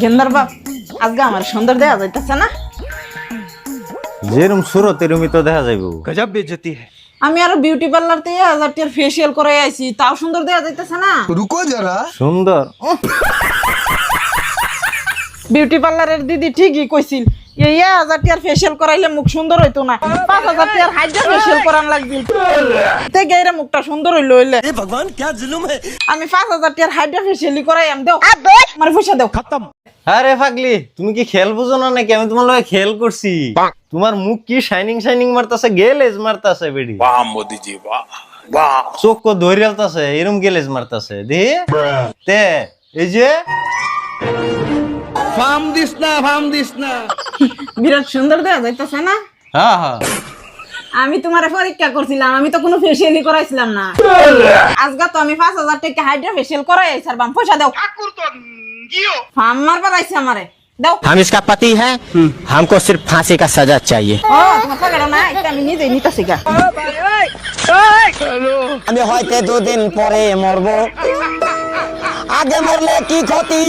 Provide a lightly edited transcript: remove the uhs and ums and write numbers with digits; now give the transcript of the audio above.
গেন্দার বাপ আজকে আমার সুন্দর দেয়া যাইতেছে না। যেরম সুরত এরমই তো দেখা যাইব। गजब बेइज्जती है। আমি আরো বিউটি পার্লার থেকে 1000 টাকার ফেসিয়াল করে আইছি, তাও সুন্দর দেয়া যাইতেছে না। रुको जरा। সুন্দর বিউটি পার্লারের দিদি ঠিকই কইছিল, এই 1000 টাকার ফেসিয়াল করাইলে মুখ সুন্দর হইতো না, 5000 টাকার হাইড্রা ফেসিয়াল করান লাগবে। তে গাইরা মুখটা সুন্দর হইলো হইলে हे भगवान क्या जुल्म है। আমি 5000 টাকার হাইড্রা ফেসিয়ালই করাই আম দাও, আমার পয়সা দাও। खत्म। আরে পাগলি, তুমি কি খেল বুঝো না নাকি? আমি তোমার লগে খেল করছি। তোমার মুখ কি শাইনিং শাইনিং মারতাছে, গেলেজ মারতাছে বেডি। वाह मोदी जी वाह वाह। চোখ কো ধরিয়ালতাছে, এরম গেলেজ মারতাছে দে। তে এই যে फार्म दिसना। বিরাট সুন্দর দেয়া যাইতেছে না। হ্যাঁ হ্যাঁ আমি তোমারে পরীক্ষা করছিলাম, আমি তো কোনো ফেসিয়ালই করাইছিলাম না। আজকে তো আমি 5000 টাকা হাইড্রা ফেসিয়াল করাই আইছি, আর বাম পয়সা দাও। ফার্ম মারবার আইছে আমারে, দাও। हम इसका पति है, हमको सिर्फ फांसी का सजा चाहिए। ও তোমার টাকা না, এটা আমি নিজেই নিতেছি গা। আমি হয়তো 2 দিন পরে মরবো, আগে মরলে কি ক্ষতি।